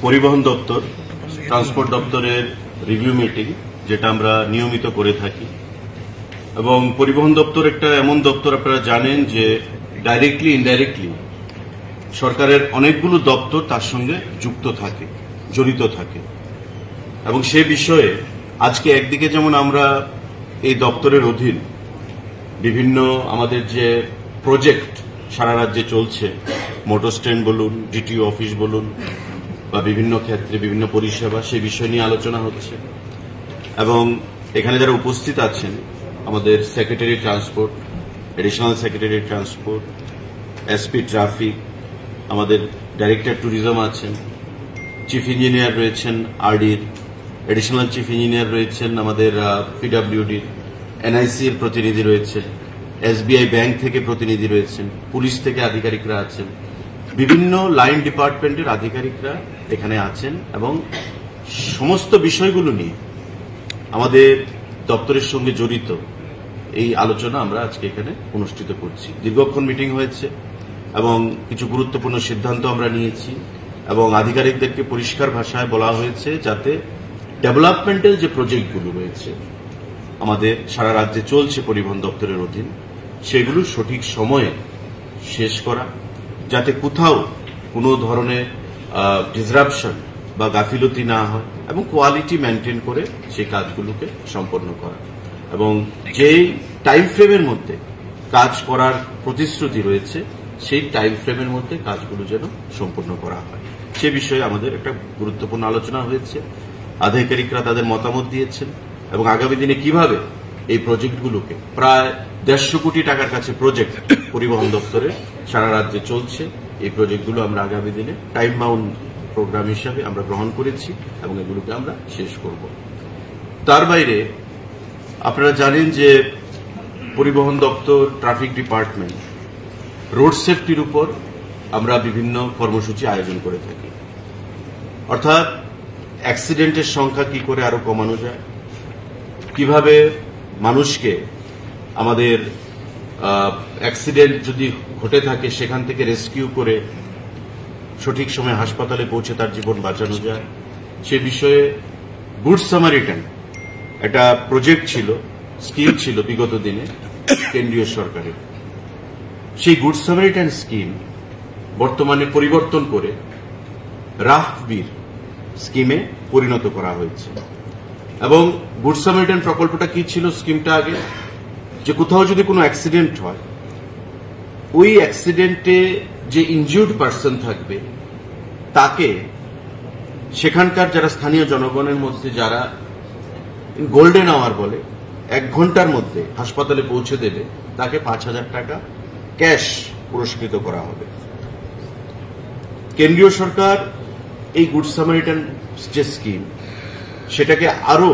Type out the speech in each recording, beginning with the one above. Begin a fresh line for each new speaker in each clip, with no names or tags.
পরিবহন দপ্তর ট্রান্সপোর্ট দপ্তরের রিভিউ মিটিং যেটা আমরা নিয়মিত করে থাকি এবং পরিবহন দপ্তর একটা এমন দপ্তর আপনারা জানেন যে ডাইরেক্টলি ইনডাইরেক্টলি সরকারের অনেকগুলো দপ্তর তার সঙ্গে যুক্ত থাকে, জড়িত থাকে এবং সে বিষয়ে আজকে একদিকে যেমন আমরা এই দপ্তরের অধীন বিভিন্ন আমাদের যে প্রজেক্ট সারা রাজ্যে চলছে, মোটর স্ট্যান্ড বলুন, ডিটিও অফিস বলুন বা বিভিন্ন ক্ষেত্রে বিভিন্ন পরিষেবা, সেই বিষয় নিয়ে আলোচনা হচ্ছে এবং এখানে যারা উপস্থিত আছেন আমাদের secretary transport, additional secretary transport, SP traffic, আমাদের ডাইরেক্টর ট্যুরিজম আছেন, চিফ ইঞ্জিনিয়ার রয়েছেন আরডির, এডিশনাল চিফ ইঞ্জিনিয়ার রয়েছেন আমাদের পিডব্লিউডির, এনআইসির প্রতিনিধি রয়েছে, এসবিআই ব্যাংক থেকে প্রতিনিধি রয়েছেন, পুলিশ থেকে আধিকারিকরা আছেন, বিভিন্ন লাইন ডিপার্টমেন্টের আধিকারিকরা এখানে আছেন এবং সমস্ত বিষয়গুলো নিয়ে আমাদের দপ্তরের সঙ্গে জড়িত এই আলোচনা আমরা আজকে এখানে অনুষ্ঠিত করছি। দীর্ঘক্ষণ মিটিং হয়েছে এবং কিছু গুরুত্বপূর্ণ সিদ্ধান্ত আমরা নিয়েছি এবং আধিকারিকদেরকে পরিষ্কার ভাষায় বলা হয়েছে যাতে ডেভেলপমেন্টাল যে প্রজেক্টগুলো রয়েছে আমাদের সারা রাজ্যে চলছে পরিবহন দপ্তরের অধীন, সেগুলো সঠিক সময়ে শেষ করা, যাতে কোথাও কোনো ধরনের ডিসরাপশন বা গাফিলতি না হয় এবং কোয়ালিটি মেনটেন করে সেই কাজগুলোকে সম্পন্ন করা এবং যেই টাইম ফ্রেমের মধ্যে কাজ করার প্রতিশ্রুতি রয়েছে সেই টাইম ফ্রেমের মধ্যে কাজগুলো যেন সম্পন্ন করা হয়, সে বিষয়ে আমাদের একটা গুরুত্বপূর্ণ আলোচনা হয়েছে। আধিকারিকরা তাদের মতামত দিয়েছেন এবং আগামী দিনে কিভাবে এই প্রজেক্টগুলোকে, প্রায় 150 কোটি টাকার কাছে প্রজেক্ট পরিবহন দপ্তরে সারা রাজ্যে চলছে, এই প্রজেক্টগুলো আমরা আগামী দিনে টাইম বাউন্ড প্রোগ্রাম হিসাবে আমরা গ্রহণ করেছি এবং এগুলোকে আমরা শেষ করব। তার বাইরে আপনারা জানেন যে পরিবহন দপ্তর, ট্রাফিক ডিপার্টমেন্ট রোড সেফটির উপর আমরা বিভিন্ন কর্মসূচি আয়োজন করে থাকি, অর্থাৎ অ্যাক্সিডেন্টের সংখ্যা কি করে আরো কমানো যায়, কিভাবে মানুষকে আমাদের অ্যাক্সিডেন্ট যদি ঘটে থাকে সেখান থেকে রেস্কিউ করে সঠিক সময়ে হাসপাতালে পৌঁছে তার জীবন বাঁচানো যায়, সে বিষয়ে গুড সামারিটান একটা প্রজেক্ট ছিল, স্কিম ছিল বিগত দিনে কেন্দ্রীয় সরকারের। সেই গুড সামারিটান স্কিম বর্তমানে পরিবর্তন করে রাহবীর স্কিমে পরিণত করা হয়েছে এবং গুড সামারিটান প্রকল্পটা কি ছিল, স্কিমটা আগে যে কোথাও যদি কোনো অ্যাক্সিডেন্ট হয়, ওই অ্যাক্সিডেন্টে যে ইনজিউর্ড পার্সন থাকবে তাকে সেখানকার যারা স্থানীয় জনগণের মধ্যে যারা গোল্ডেন আওয়ার বলে 1 ঘন্টার মধ্যে হাসপাতালে পৌঁছে দেবে তাকে 5,000 টাকা ক্যাশ পুরস্কৃত করা হবে। কেন্দ্রীয় সরকার এই গুড সামারিটান যে স্কিম সেটাকে আরো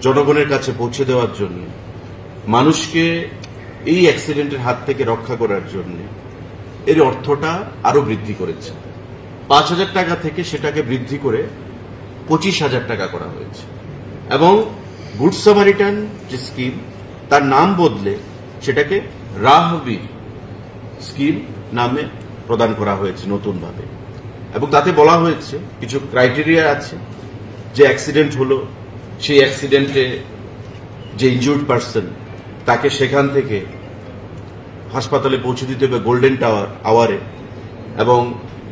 জনগণের কাছে পৌঁছে দেওয়ার জন্য, মানুষকে এই অ্যাক্সিডেন্টের হাত থেকে রক্ষা করার জন্য এর অর্থটা আরো বৃদ্ধি করেছে। 5,000 টাকা থেকে সেটাকে বৃদ্ধি করে 25,000 টাকা করা হয়েছে এবং গুড সামারিটান যে স্কিম তার নাম বদলে সেটাকে রাহবীর স্কিম নামে প্রদান করা হয়েছে নতুনভাবে এবং তাতে বলা হয়েছে কিছু ক্রাইটেরিয়া আছে, যে অ্যাক্সিডেন্ট হলো সেই অ্যাক্সিডেন্টে যে ইনজিউর্ড পার্সন তাকে সেখান থেকে হাসপাতালে পৌঁছে দিতে হবে গোল্ডেন আওয়ারে এবং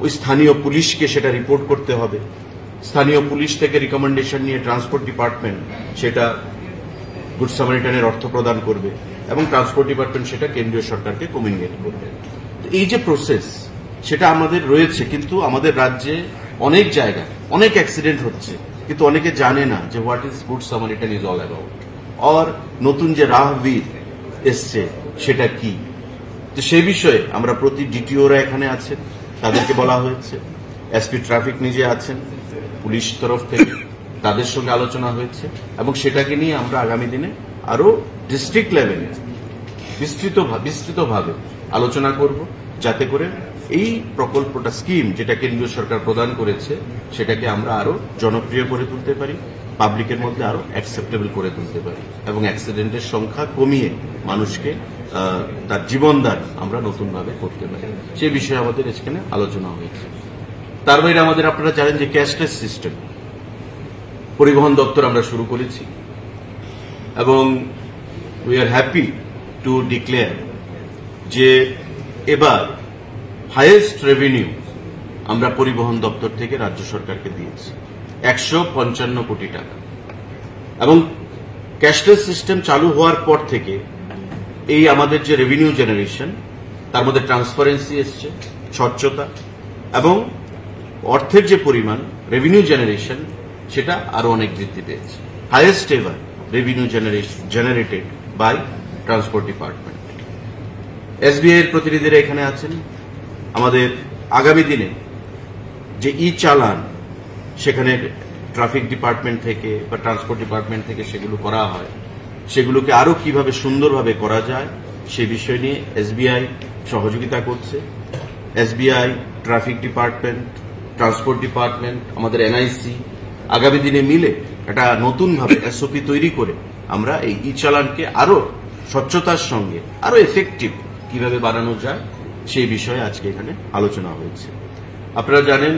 ওই স্থানীয় পুলিশকে সেটা রিপোর্ট করতে হবে, স্থানীয় পুলিশ থেকে রিকমেন্ডেশন নিয়ে ট্রান্সপোর্ট ডিপার্টমেন্ট সেটা গুড সামারিটানের অর্থ প্রদান করবে এবং ট্রান্সপোর্ট ডিপার্টমেন্ট সেটা কেন্দ্রীয় সরকারকে কমিউনিকেট করবে। এই যে প্রসেস সেটা আমাদের রয়েছে, কিন্তু আমাদের রাজ্যে অনেক জায়গায় অনেক অ্যাক্সিডেন্ট হচ্ছে কিন্তু অনেকে জানে না যে what is good Samaritan is all about, আর নতুন যে রাহবীর এসছে সেটা কি। তো সেই বিষয়ে আমরা প্রতি ডিটিওরা এখানে আছেন, তাদেরকে বলা হয়েছে, এসপি ট্রাফিক নিজে আছেন, পুলিশ তরফ থেকে তাদের সঙ্গে আলোচনা হয়েছে এবং সেটাকে নিয়ে আমরা আগামী দিনে আরো ডিস্ট্রিক্ট লেভেলে বিস্তৃতভাবে আলোচনা করব, যাতে করে এই প্রকল্পটা স্কিম যেটা কেন্দ্রীয় সরকার প্রদান করেছে সেটাকে আমরা আরো জনপ্রিয় করে তুলতে পারি, পাবলিকের মধ্যে আরো অ্যাকসেপ্টেবল করে তুলতে পারি এবং অ্যাক্সিডেন্টের সংখ্যা কমিয়ে মানুষকে তার জীবনদান আমরা নতুনভাবে করতে পারি, সে বিষয়ে আমাদের এখানে আলোচনা হয়েছে। তার বাইরে আমাদের আপনারা জানেন যে ক্যাশলেস সিস্টেম পরিবহন দপ্তর আমরা শুরু করেছি এবং we are happy to declare যে এবার হাইয়েস্ট রেভিনিউ আমরা পরিবহন দপ্তর থেকে রাজ্য সরকারকে দিয়েছি 155 কোটি টাকা। এবং ক্যাশলেস সিস্টেম চালু হওয়ার পর থেকে এই আমাদের যে রেভিনিউ জেনারেশন তার মধ্যে ট্রান্সপারেন্সি এসছে, স্বচ্ছতা এবং অর্থের যে পরিমাণ রেভিনিউ জেনারেশন সেটা আরো অনেক বৃদ্ধি পেয়েছে। Highest ever revenue generated by transport department. SBI এর প্রতিনিধিরা এখানে আছেন। আমাদের আগামী দিনে যে ই চালান সেখানে ট্রাফিক ডিপার্টমেন্ট থেকে বা ট্রান্সপোর্ট ডিপার্টমেন্ট থেকে সেগুলো করা হয়, সেগুলোকে আরো কিভাবে সুন্দরভাবে করা যায় সে বিষয় নিয়ে এসবিআই সহযোগিতা করছে। SBI, traffic department, transport department, আমাদের এনআইসি আগামী দিনে মিলে একটা নতুনভাবে এসওপি তৈরি করে আমরা এই ই চালানকে আরো স্বচ্ছতার সঙ্গে আরো এফেক্টিভ কিভাবে বানানো যায় সেই বিষয়ে আজকে এখানে আলোচনা হয়েছে। আপনারা জানেন